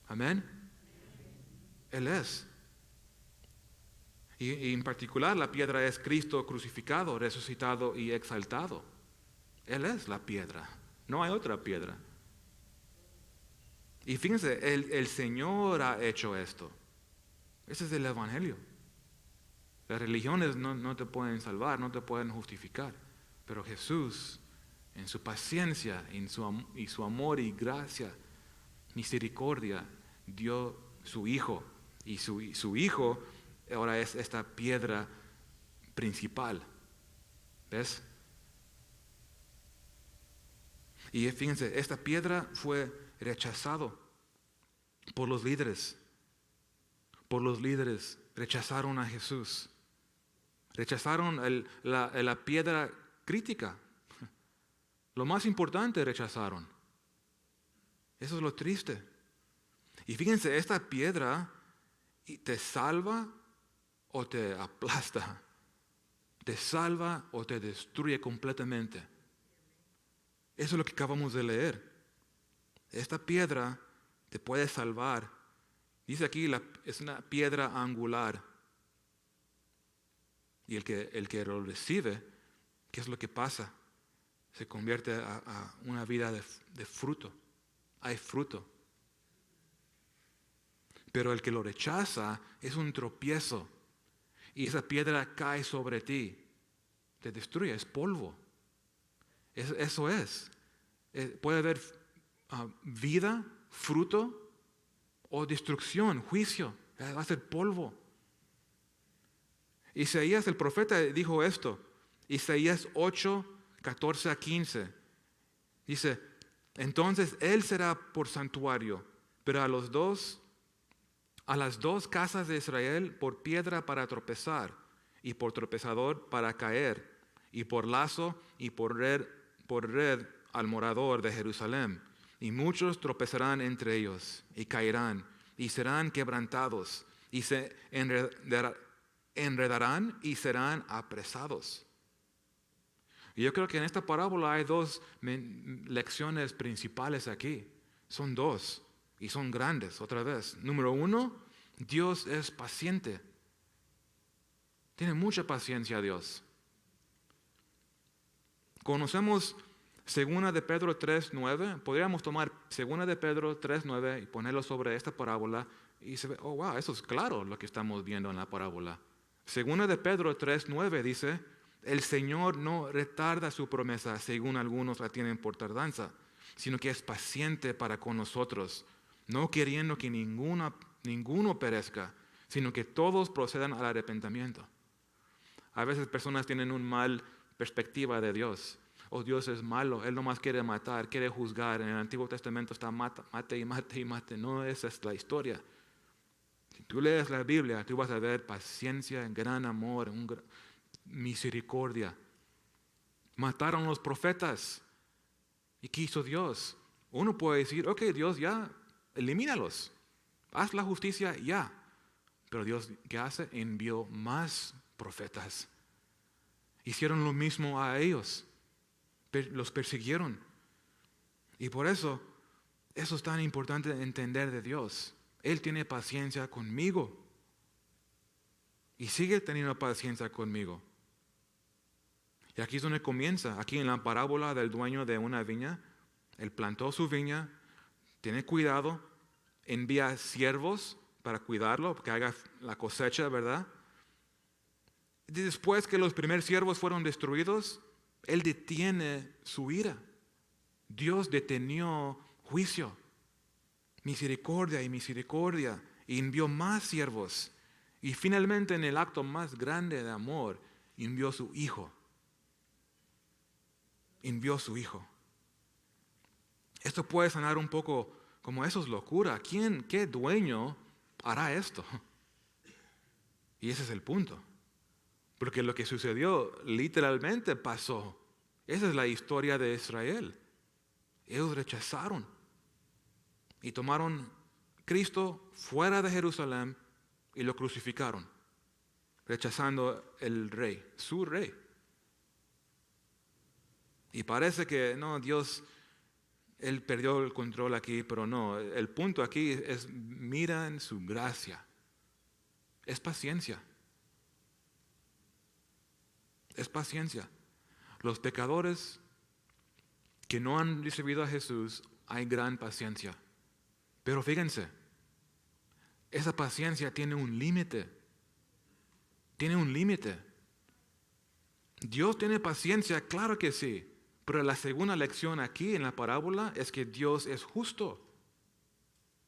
Amén. Él es. Y en particular la piedra es Cristo crucificado, resucitado y exaltado. Él es la piedra. No hay otra piedra. Y fíjense, el Señor ha hecho esto. Ese es el Evangelio. Las religiones no te pueden salvar, no te pueden justificar. Pero Jesús, en su paciencia, y su amor y gracia, misericordia, dio su Hijo, y su Hijo ahora es esta piedra principal. ¿Ves? Y fíjense, esta piedra fue rechazado por los líderes. Rechazaron a Jesús. Rechazaron la piedra crítica. Lo más importante rechazaron. Eso es lo triste. Y fíjense, esta piedra te salva o te aplasta. Te salva o te destruye completamente. Eso es lo que acabamos de leer. Esta piedra te puede salvar. Dice aquí, es una piedra angular. Y el que lo recibe, ¿qué es lo que pasa? Se convierte a una vida de fruto. Hay fruto. Pero el que lo rechaza es un tropiezo. Y esa piedra cae sobre ti. Te destruye, es polvo. Eso es. Puede haber vida, fruto o destrucción, juicio. Va a ser polvo. Isaías el profeta dijo esto. Isaías 8, 14 a 15. Dice, entonces él será por santuario, pero a las dos casas de Israel por piedra para tropezar y por tropezador para caer. y por lazo y por red al morador de Jerusalén. Y muchos tropezarán entre ellos y caerán y serán quebrantados y se enredarán y serán apresados. Y yo creo que en esta parábola hay dos lecciones principales aquí. Son dos y son grandes otra vez. Número uno, Dios es paciente. Tiene mucha paciencia Dios. Conocemos 2 de Pedro 3:9. Podríamos tomar 2 de Pedro 3:9 y ponerlo sobre esta parábola y se ve, oh wow, eso es claro lo que estamos viendo en la parábola. 2 de Pedro 3:9 dice, el Señor no retarda su promesa según algunos la tienen por tardanza, sino que es paciente para con nosotros, no queriendo que ninguno perezca, sino que todos procedan al arrepentimiento. A veces personas tienen una mal perspectiva de Dios. Oh, Dios es malo, Él nomás quiere matar, quiere juzgar. En el Antiguo Testamento está mate y mate y mate. No, esa es la historia. Si tú lees la Biblia, tú vas a ver paciencia, gran amor, misericordia. Mataron los profetas. ¿Y qué hizo Dios? Uno puede decir, ok, Dios ya, elimínalos. Haz la justicia ya. Pero Dios, ¿qué hace? Envió más profetas. Hicieron lo mismo a ellos. Los persiguieron. Y por eso es tan importante entender de Dios. Él tiene paciencia conmigo. Y sigue teniendo paciencia conmigo. Y aquí es donde comienza. Aquí en la parábola del dueño de una viña. Él plantó su viña. Tiene cuidado. Envía siervos para cuidarlo, que haga la cosecha, ¿verdad? Después que los primeros siervos fueron destruidos, Él detiene su ira. Dios detenió juicio, misericordia y misericordia, y envió más siervos. Y finalmente, en el acto más grande de amor, envió su Hijo. Envió su Hijo. Esto puede sonar un poco como eso es locura. ¿Qué dueño hará esto? Y ese es el punto. Porque lo que sucedió literalmente pasó. Esa es la historia de Israel. Ellos rechazaron y tomaron Cristo fuera de Jerusalén y lo crucificaron, rechazando el rey, su rey. Y parece que no, Dios, Él perdió el control aquí, pero no. El punto aquí es, miran su gracia. Es paciencia. Es paciencia. Los pecadores que no han recibido a Jesús, hay gran paciencia. Pero fíjense, esa paciencia tiene un límite. Tiene un límite. Dios tiene paciencia, claro que sí. Pero la segunda lección aquí en la parábola es que Dios es justo.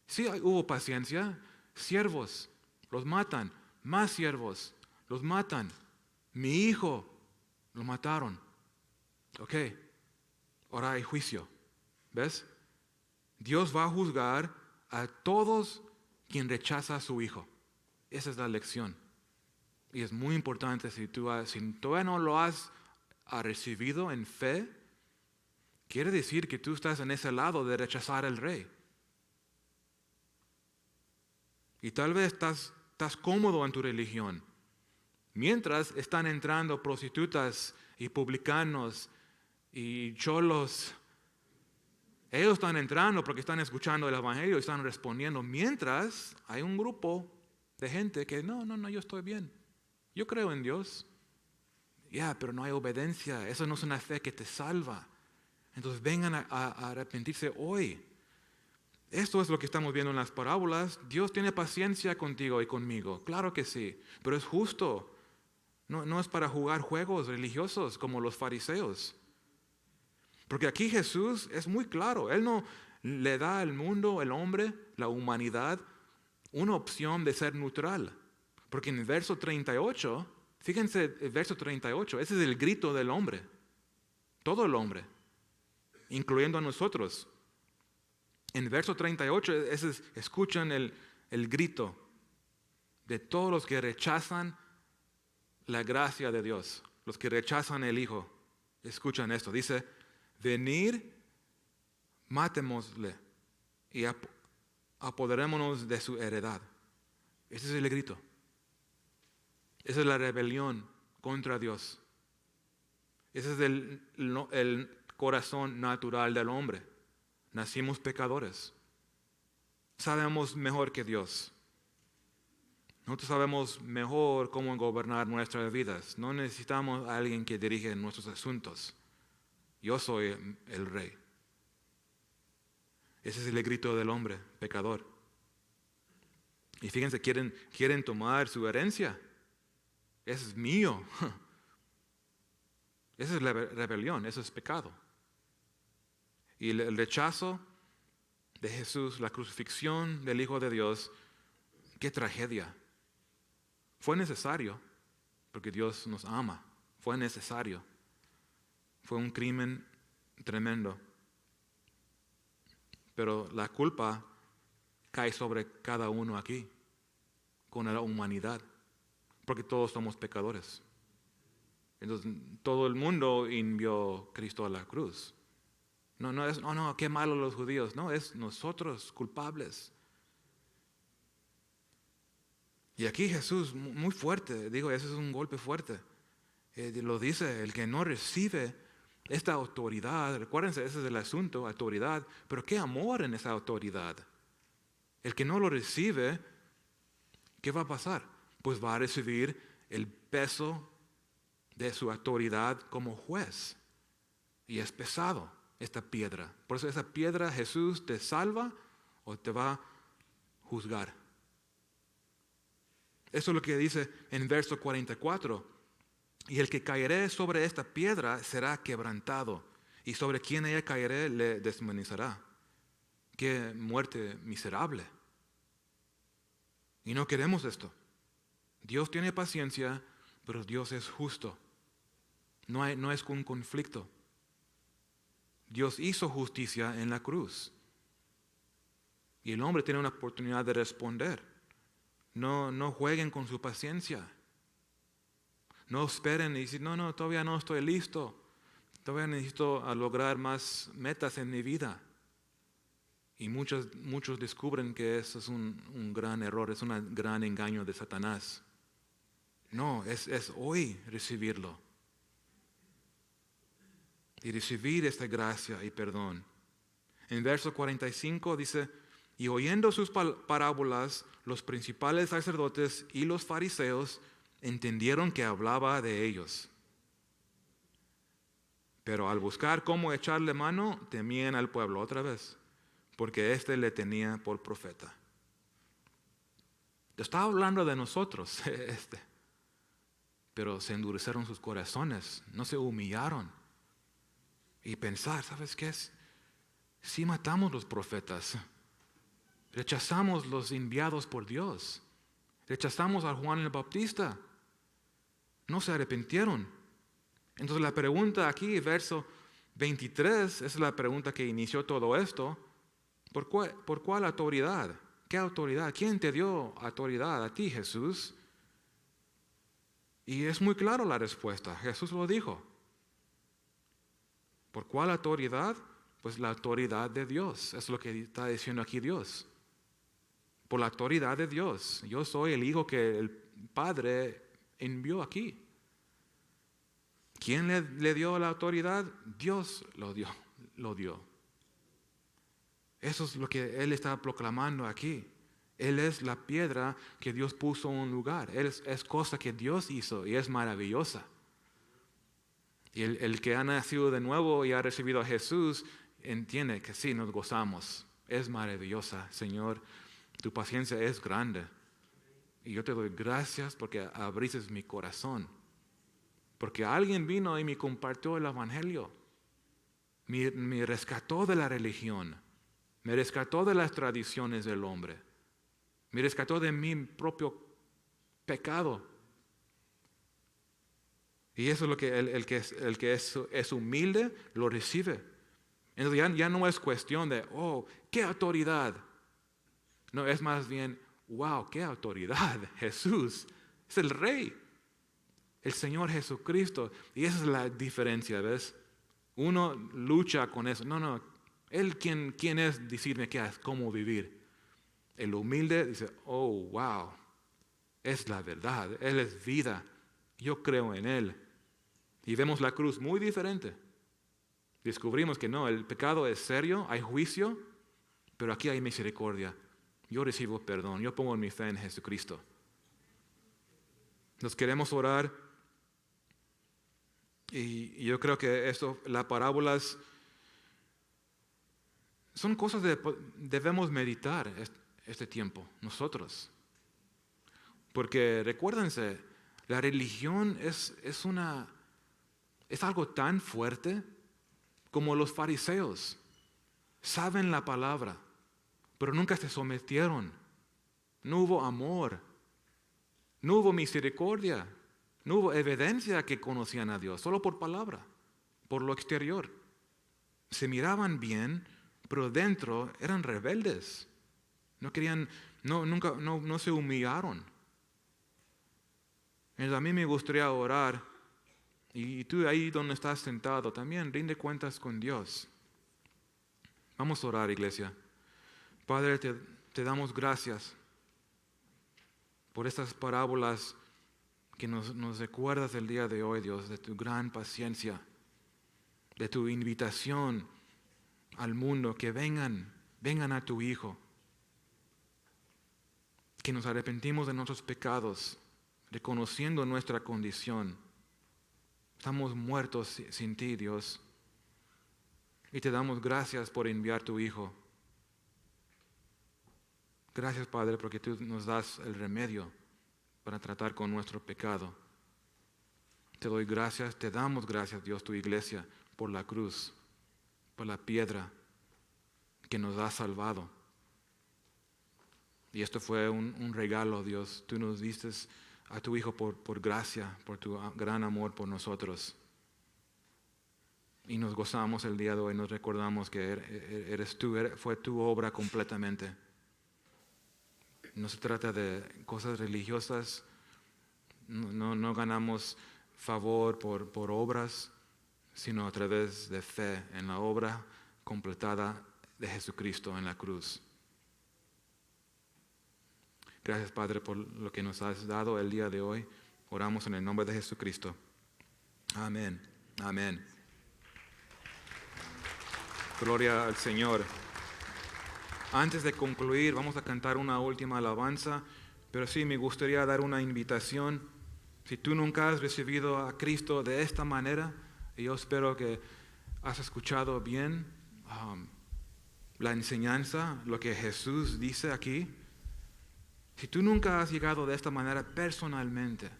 Sí hubo paciencia. Siervos los matan. Más siervos los matan. Mi hijo lo mataron. Ok, ahora hay juicio. ¿Ves? Dios va a juzgar a todos quien rechaza a su hijo. Esa es la lección. Y es muy importante si todavía no lo has recibido en fe, quiere decir que tú estás en ese lado de rechazar al rey. Y tal vez estás cómodo en tu religión. Mientras están entrando prostitutas y publicanos y cholos. Ellos están entrando porque están escuchando el evangelio y están respondiendo. Mientras hay un grupo de gente que no, yo estoy bien. Yo creo en Dios. Pero no hay obediencia. Eso no es una fe que te salva. Entonces vengan a arrepentirse hoy. Esto es lo que estamos viendo en las parábolas. Dios tiene paciencia contigo y conmigo. Claro que sí. Pero es justo. No es para jugar juegos religiosos como los fariseos. Porque aquí Jesús es muy claro. Él no le da al mundo, el hombre, la humanidad, una opción de ser neutral. Porque en el verso 38, fíjense el verso 38, ese es el grito del hombre. Todo el hombre, incluyendo a nosotros. En el verso 38, escuchan el grito de todos los que rechazan la gracia de Dios. los que rechazan el Hijo, escuchan esto. Dice, venid, matémosle y apoderémonos de su heredad. Ese es el grito. Esa es la rebelión contra Dios. Ese es el corazón natural del hombre. Nacimos pecadores. Sabemos mejor que Dios. Nosotros sabemos mejor cómo gobernar nuestras vidas. No necesitamos a alguien que dirige nuestros asuntos. Yo soy el rey. Ese es el grito del hombre, pecador. Y fíjense, quieren tomar su herencia. Eso es mío. Esa es la rebelión, eso es pecado. Y el rechazo de Jesús, la crucifixión del Hijo de Dios, qué tragedia. Fue necesario, porque Dios nos ama. Fue necesario. Fue un crimen tremendo. Pero la culpa cae sobre cada uno aquí, con la humanidad, porque todos somos pecadores. Entonces, todo el mundo envió a Cristo a la cruz. No, qué malo los judíos. No, es nosotros culpables. Y aquí Jesús, muy fuerte, digo, ese es un golpe fuerte. Lo dice, el que no recibe esta autoridad, recuérdense, ese es el asunto, autoridad, pero qué amor en esa autoridad. El que no lo recibe, ¿qué va a pasar? Pues va a recibir el peso de su autoridad como juez. Y es pesado esta piedra. Por eso esa piedra Jesús te salva o te va a juzgar. Eso es lo que dice en verso 44. Y el que caeré sobre esta piedra será quebrantado, y sobre quien ella caeré le desmenuzará. Qué muerte miserable. Y no queremos esto. Dios tiene paciencia, pero Dios es justo. No es un conflicto. Dios hizo justicia en la cruz. Y el hombre tiene una oportunidad de responder. No jueguen con su paciencia. No esperen y dicen, no, todavía no estoy listo. Todavía necesito lograr más metas en mi vida. Y muchos descubren que eso es un gran error, es un gran engaño de Satanás. No, es hoy recibirlo. Y recibir esta gracia y perdón. En verso 45 dice, y oyendo sus parábolas, los principales sacerdotes y los fariseos entendieron que hablaba de ellos. Pero al buscar cómo echarle mano, temían al pueblo otra vez, porque éste le tenía por profeta. Estaba hablando de nosotros, pero se endurecieron sus corazones, no se humillaron. Y pensar, ¿sabes qué es? Si matamos los profetas, rechazamos los enviados por Dios, rechazamos a Juan el Bautista, no se arrepintieron. Entonces la pregunta aquí, verso 23, es la pregunta que inició todo esto. ¿Por cuál autoridad? ¿Qué autoridad? ¿Quién te dio autoridad? A ti, Jesús. Y es muy claro la respuesta. Jesús lo dijo. ¿Por cuál autoridad? Pues la autoridad de Dios. Es lo que está diciendo aquí Dios. Por la autoridad de Dios. Yo soy el Hijo que el Padre envió aquí. ¿Quién le dio la autoridad? Dios lo dio. Eso es lo que Él está proclamando aquí. Él es la piedra que Dios puso en un lugar. Es cosa que Dios hizo y es maravillosa. Y el que ha nacido de nuevo y ha recibido a Jesús entiende que sí, nos gozamos. Es maravillosa, Señor. Tu paciencia es grande. Y yo te doy gracias porque abriste mi corazón. Porque alguien vino y me compartió el Evangelio. Me rescató de la religión. Me rescató de las tradiciones del hombre. Me rescató de mi propio pecado. Y eso es lo que el que es humilde lo recibe. Entonces ya no es cuestión de, qué autoridad. No, es más bien, wow, qué autoridad. Jesús es el Rey. el Señor Jesucristo. Y esa es la diferencia, ¿ves? Uno lucha con eso. No, Él quién es decirme qué es, cómo vivir. El humilde dice, oh, wow, es la verdad, Él es vida, yo creo en Él. Y vemos la cruz muy diferente. Descubrimos que no, el pecado es serio, hay juicio, pero aquí hay misericordia. Yo recibo perdón, yo pongo mi fe en Jesucristo. Nos queremos orar y yo creo que las parábolas son cosas que debemos meditar este tiempo, nosotros. Porque recuérdense, la religión es algo tan fuerte como los fariseos. Saben la palabra, pero nunca se sometieron. No hubo amor, no hubo misericordia, no hubo evidencia que conocían a Dios, solo por palabra, por lo exterior. Se miraban bien, pero dentro eran rebeldes. No querían, no se humillaron. Entonces a mí me gustaría orar, y tú ahí donde estás sentado también rinde cuentas con Dios. Vamos a orar, iglesia. Padre, te damos gracias por estas parábolas que nos recuerdas el día de hoy, Dios, de tu gran paciencia, de tu invitación al mundo, que vengan a tu Hijo, que nos arrepentimos de nuestros pecados, reconociendo nuestra condición. Estamos muertos sin ti, Dios, y te damos gracias por enviar tu Hijo. Gracias, Padre, porque tú nos das el remedio para tratar con nuestro pecado. Te doy gracias, te damos gracias, Dios, tu iglesia, por la cruz, por la piedra que nos ha salvado. Y esto fue un regalo, Dios. Tú nos diste a tu Hijo por gracia, por tu gran amor por nosotros. Y nos gozamos el día de hoy, nos recordamos que eres tú, fue tu obra completamente. No se trata de cosas religiosas, no ganamos favor por obras, sino a través de fe en la obra completada de Jesucristo en la cruz. Gracias, Padre, por lo que nos has dado el día de hoy. Oramos en el nombre de Jesucristo. Amén. Amén. Gloria al Señor. Antes de concluir, vamos a cantar una última alabanza, pero sí me gustaría dar una invitación. Si tú nunca has recibido a Cristo de esta manera, y yo espero que has escuchado bien la enseñanza, lo que Jesús dice aquí. Si tú nunca has llegado de esta manera personalmente,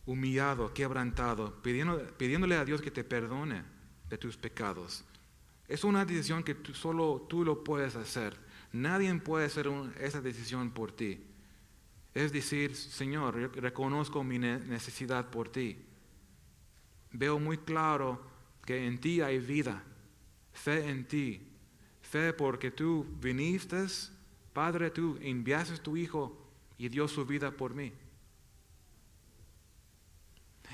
humillado, quebrantado, pidiéndole a Dios que te perdone de tus pecados, es una decisión que solo tú lo puedes hacer. Nadie puede hacer esa decisión por ti. Es decir, Señor, reconozco mi necesidad por ti. Veo muy claro que en ti hay vida, fe en ti, fe porque tú viniste, Padre, tú enviaste a tu Hijo y dio su vida por mí.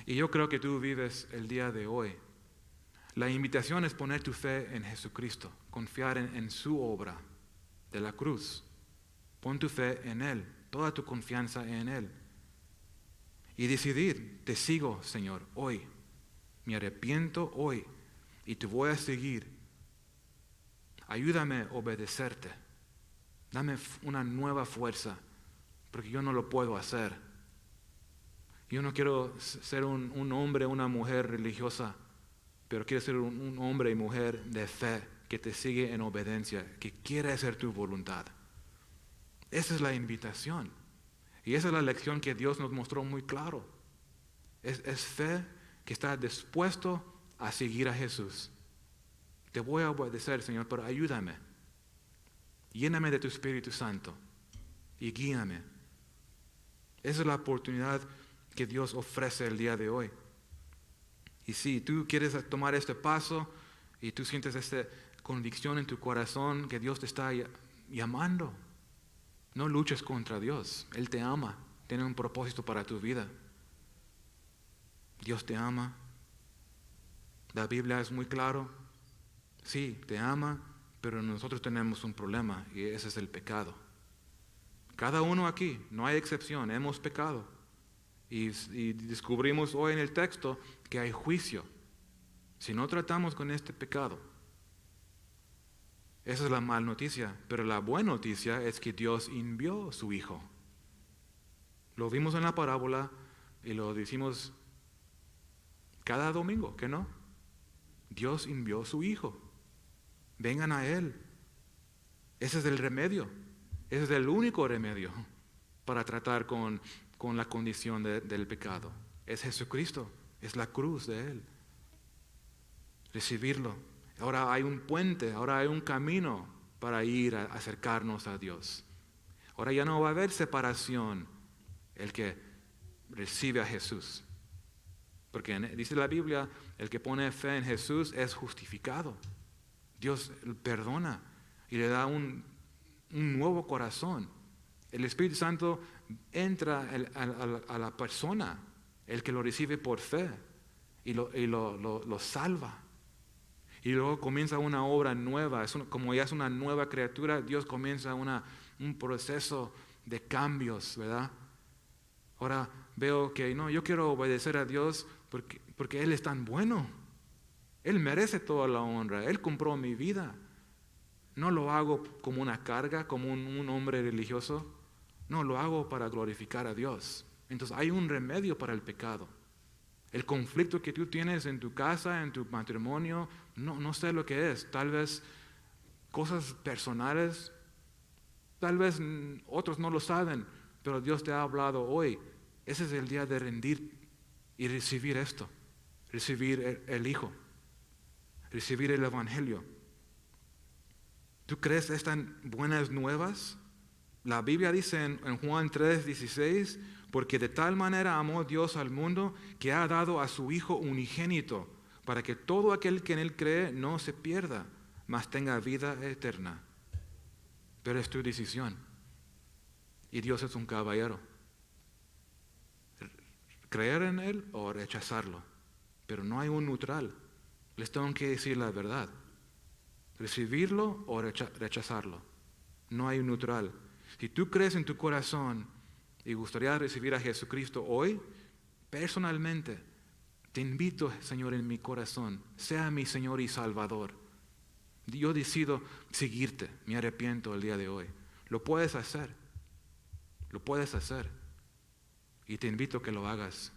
Y yo creo que tú vives el día de hoy. La invitación es poner tu fe en Jesucristo, confiar en su obra de la cruz. Pon tu fe en Él, toda tu confianza en Él. Y decidir, te sigo, Señor, hoy. Me arrepiento hoy y te voy a seguir. Ayúdame a obedecerte. Dame una nueva fuerza, porque yo no lo puedo hacer. Yo no quiero ser un hombre, una mujer religiosa, pero quiero ser un hombre y mujer de fe que te sigue en obediencia, que quiere hacer tu voluntad. Esa es la invitación. Y esa es la lección que Dios nos mostró muy claro. Es fe que está dispuesto a seguir a Jesús. Te voy a obedecer, Señor, pero ayúdame. Lléname de tu Espíritu Santo y guíame. Esa es la oportunidad que Dios ofrece el día de hoy. Y si tú quieres tomar este paso y tú sientes esta convicción en tu corazón que Dios te está llamando, no luches contra Dios. Él te ama, tiene un propósito para tu vida. Dios te ama. La Biblia es muy claro. Sí, te ama, pero nosotros tenemos un problema y ese es el pecado. Cada uno aquí, no hay excepción, hemos pecado. Y descubrimos hoy en el texto que hay juicio si no tratamos con este pecado. Esa es la mala noticia, pero la buena noticia es que Dios envió a su Hijo. Lo vimos en la parábola y lo decimos cada domingo, ¿que no? Dios envió a su Hijo. Vengan a Él. Ese es el remedio. Ese es el único remedio para tratar con la condición del pecado. Es Jesucristo, es la cruz de Él. Recibirlo. Ahora hay un puente, ahora hay un camino para ir a acercarnos a Dios. Ahora ya no va a haber separación el que recibe a Jesús. Porque dice la Biblia, el que pone fe en Jesús es justificado. Dios perdona y le da un nuevo corazón. El Espíritu Santo entra a la persona, el que lo recibe por fe, y lo salva. Y luego comienza una obra nueva, como ya es una nueva criatura, Dios comienza un proceso de cambios, ¿verdad? Ahora veo que no, yo quiero obedecer a Dios porque Él es tan bueno. Él merece toda la honra, Él compró mi vida. No lo hago como una carga, como un hombre religioso. No, lo hago para glorificar a Dios. Entonces hay un remedio para el pecado. El conflicto que tú tienes en tu casa, en tu matrimonio, no sé lo que es. Tal vez cosas personales, tal vez otros no lo saben, pero Dios te ha hablado hoy. Ese es el día de rendir y recibir esto. Recibir el Hijo. Recibir el Evangelio. ¿Tú crees estas buenas nuevas? La Biblia dice en Juan 3:16, porque de tal manera amó Dios al mundo que ha dado a su Hijo unigénito, para que todo aquel que en Él cree no se pierda, mas tenga vida eterna. Pero es tu decisión. Y Dios es un caballero. Creer en Él o rechazarlo. Pero no hay un neutral. Les tengo que decir la verdad. Recibirlo o rechazarlo. No hay un neutral. Si tú crees en tu corazón y gustaría recibir a Jesucristo hoy, personalmente, te invito, Señor, en mi corazón, sea mi Señor y Salvador. Yo decido seguirte, me arrepiento el día de hoy. Lo puedes hacer, y te invito a que lo hagas.